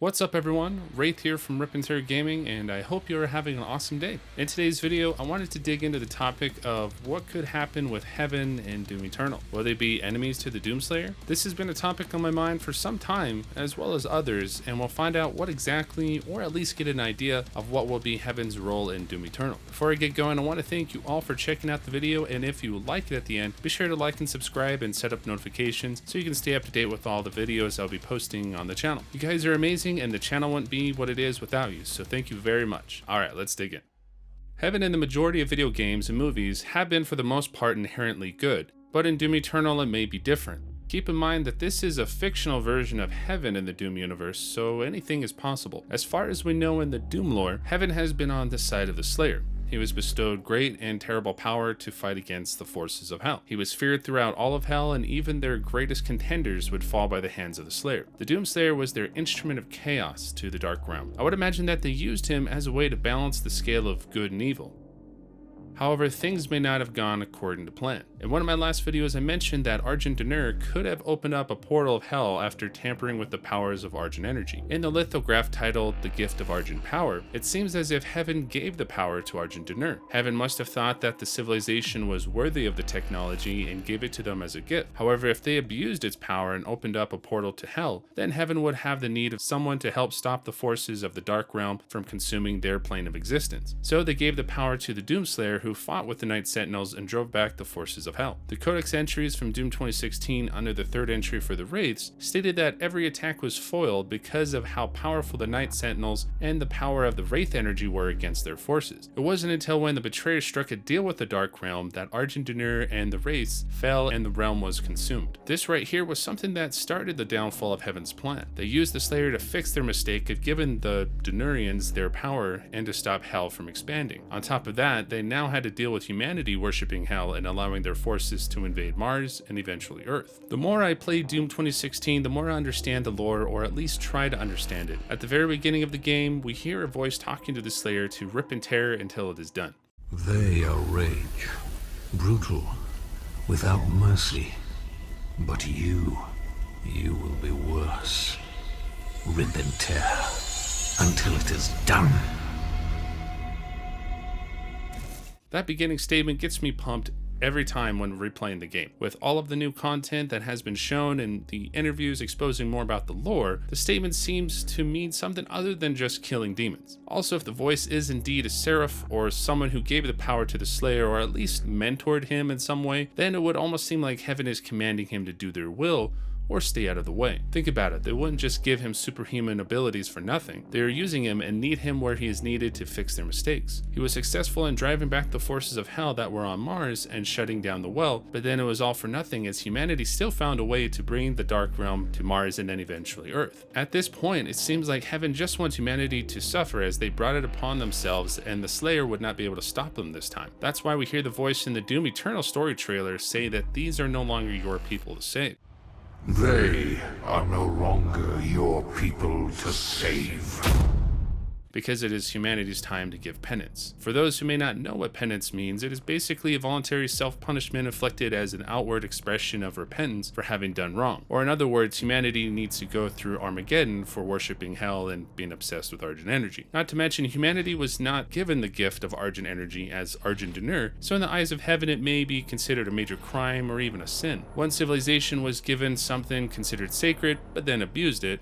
What's up everyone, RipNtear from RipNtear Gaming, and I hope you're having an awesome day. In today's video, I wanted to dig into the topic of what could happen with Heaven and Doom Eternal. Will they be enemies to the Doomslayer? This has been a topic on my mind for some time, as well as others, and we'll find out what exactly, or at least get an idea of what will be Heaven's role in Doom Eternal. Before I get going, I want to thank you all for checking out the video, and if you like it at the end, be sure to like and subscribe and set up notifications so you can stay up to date with all the videos I'll be posting on the channel. You guys are amazing, and the channel wouldn't be what it is without you, so thank you very much. Alright, let's dig in. Heaven in the majority of video games and movies have been for the most part inherently good, but in Doom Eternal it may be different. Keep in mind that this is a fictional version of Heaven in the Doom universe, so anything is possible. As far as we know in the Doom lore, Heaven has been on the side of the Slayer. He was bestowed great and terrible power to fight against the forces of Hell. He was feared throughout all of Hell, and even their greatest contenders would fall by the hands of the Slayer. The Doomslayer was their instrument of chaos to the Dark Realm. I would imagine that they used him as a way to balance the scale of good and evil. However, things may not have gone according to plan. In one of my last videos, I mentioned that Argent could have opened up a portal of hell after tampering with the powers of Argent energy. In the lithograph titled The Gift of Argent Power, it seems as if Heaven gave the power to Argent. Heaven must have thought that the civilization was worthy of the technology and gave it to them as a gift. However, if they abused its power and opened up a portal to hell, then Heaven would have the need of someone to help stop the forces of the Dark Realm from consuming their plane of existence. So they gave the power to the Doomslayer, who fought with the Night Sentinels and drove back the forces of Hell. The Codex entries from Doom 2016 under the third entry for the Wraiths stated that every attack was foiled because of how powerful the Night Sentinels and the power of the Wraith energy were against their forces. It wasn't until when the Betrayers struck a deal with the Dark Realm that Argent and the Wraiths fell and the realm was consumed. This right here was something that started the downfall of Heaven's plan. They used the Slayer to fix their mistake of giving the Denurians their power and to stop Hell from expanding. On top of that, they now had to deal with humanity worshipping Hell and allowing their forces to invade Mars and eventually Earth. The more I play Doom 2016, the more I understand the lore, or at least try to understand it. At the very beginning of the game, we hear a voice talking to the Slayer to rip and tear until it is done. They are rage, brutal, without mercy. But you will be worse. Rip and tear until it is done. That beginning statement gets me pumped every time when replaying the game. With all of the new content that has been shown and the interviews exposing more about the lore, the statement seems to mean something other than just killing demons. Also, if the voice is indeed a seraph or someone who gave the power to the Slayer, or at least mentored him in some way, then it would almost seem like Heaven is commanding him to do their will or stay out of the way. Think about it, they wouldn't just give him superhuman abilities for nothing. They are using him and need him where he is needed to fix their mistakes. He was successful in driving back the forces of Hell that were on Mars and shutting down the well, but then it was all for nothing as humanity still found a way to bring the Dark Realm to Mars and then eventually Earth. At this point, it seems like Heaven just wants humanity to suffer as they brought it upon themselves, and the Slayer would not be able to stop them this time. That's why we hear the voice in the Doom Eternal story trailer say that these are no longer your people to save. They are no longer your people to save. Because it is humanity's time to give penance. For those who may not know what penance means, it is basically a voluntary self-punishment inflicted as an outward expression of repentance for having done wrong. Or in other words, humanity needs to go through Armageddon for worshipping Hell and being obsessed with Argent energy. Not to mention, humanity was not given the gift of Argent energy as Argent, so in the eyes of Heaven it may be considered a major crime or even a sin. One civilization was given something considered sacred, but then abused it,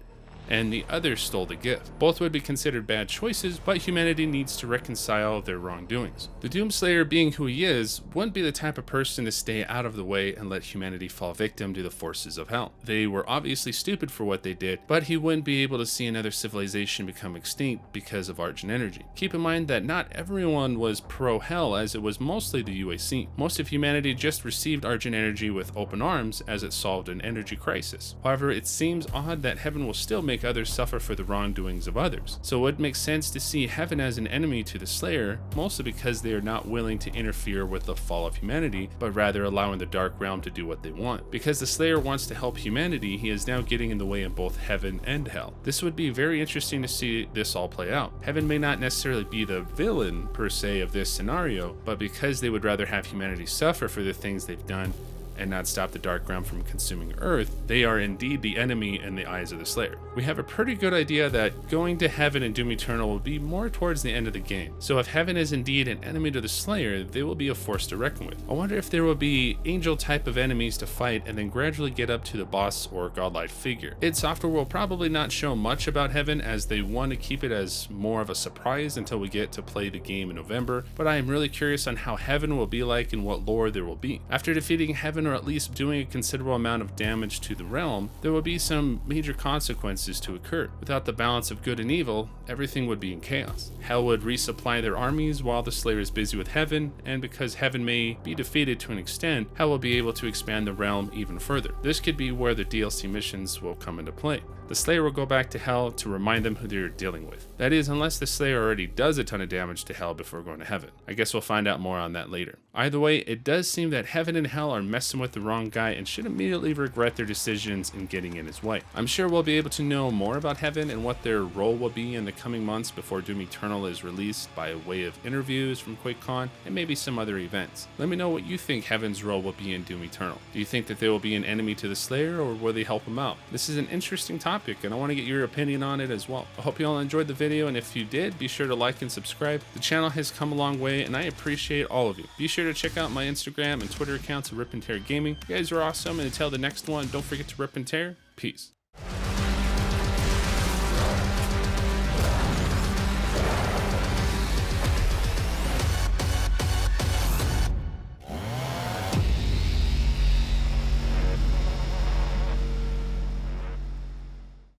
and the other stole the gift. Both would be considered bad choices, but humanity needs to reconcile their wrongdoings. The Doomslayer, being who he is, wouldn't be the type of person to stay out of the way and let humanity fall victim to the forces of Hell. They were obviously stupid for what they did, but he wouldn't be able to see another civilization become extinct because of Argent energy. Keep in mind that not everyone was pro-Hell, as it was mostly the UAC. Most of humanity just received Argent energy with open arms as it solved an energy crisis. However, it seems odd that Heaven will still make others suffer for the wrongdoings of others. So it would make sense to see Heaven as an enemy to the Slayer, mostly because they are not willing to interfere with the fall of humanity, but rather allowing the Dark Realm to do what they want. Because the Slayer wants to help humanity, he is now getting in the way of both Heaven and Hell. This would be very interesting to see this all play out. Heaven may not necessarily be the villain per se of this scenario, but because they would rather have humanity suffer for the things they've done, and not stop the dark ground from consuming Earth, they are indeed the enemy in the eyes of the Slayer. We have a pretty good idea that going to heaven in Doom Eternal will be more towards the end of the game. So if heaven is indeed an enemy to the Slayer, they will be a force to reckon with. I wonder if there will be angel type of enemies to fight and then gradually get up to the boss or godlike figure. id Software will probably not show much about heaven, as they want to keep it as more of a surprise until we get to play the game in November, but I am really curious on how heaven will be like and what lore there will be. After defeating heaven, or at least doing a considerable amount of damage to the realm, there will be some major consequences to occur. Without the balance of good and evil, everything would be in chaos. Hell would resupply their armies while the Slayer is busy with heaven, and because heaven may be defeated to an extent, hell will be able to expand the realm even further. This could be where the DLC missions will come into play. The Slayer will go back to hell to remind them who they're dealing with. That is, unless the Slayer already does a ton of damage to hell before going to heaven. I guess we'll find out more on that later. Either way, it does seem that heaven and hell are messing with the wrong guy and should immediately regret their decisions in getting in his way. I'm sure we'll be able to know more about heaven and what their role will be in the coming months before Doom Eternal is released by way of interviews from QuakeCon and maybe some other events. Let me know what you think heaven's role will be in Doom Eternal. Do you think that they will be an enemy to the Slayer, or will they help him out? This is an interesting topic and I want to get your opinion on it as well. I hope you all enjoyed the video, and if you did, be sure to like and subscribe. The channel has come a long way and I appreciate all of you. Be sure to check out my Instagram and Twitter accounts of RipNtear Gaming. You guys are awesome, and until the next one, don't forget to rip and tear. Peace.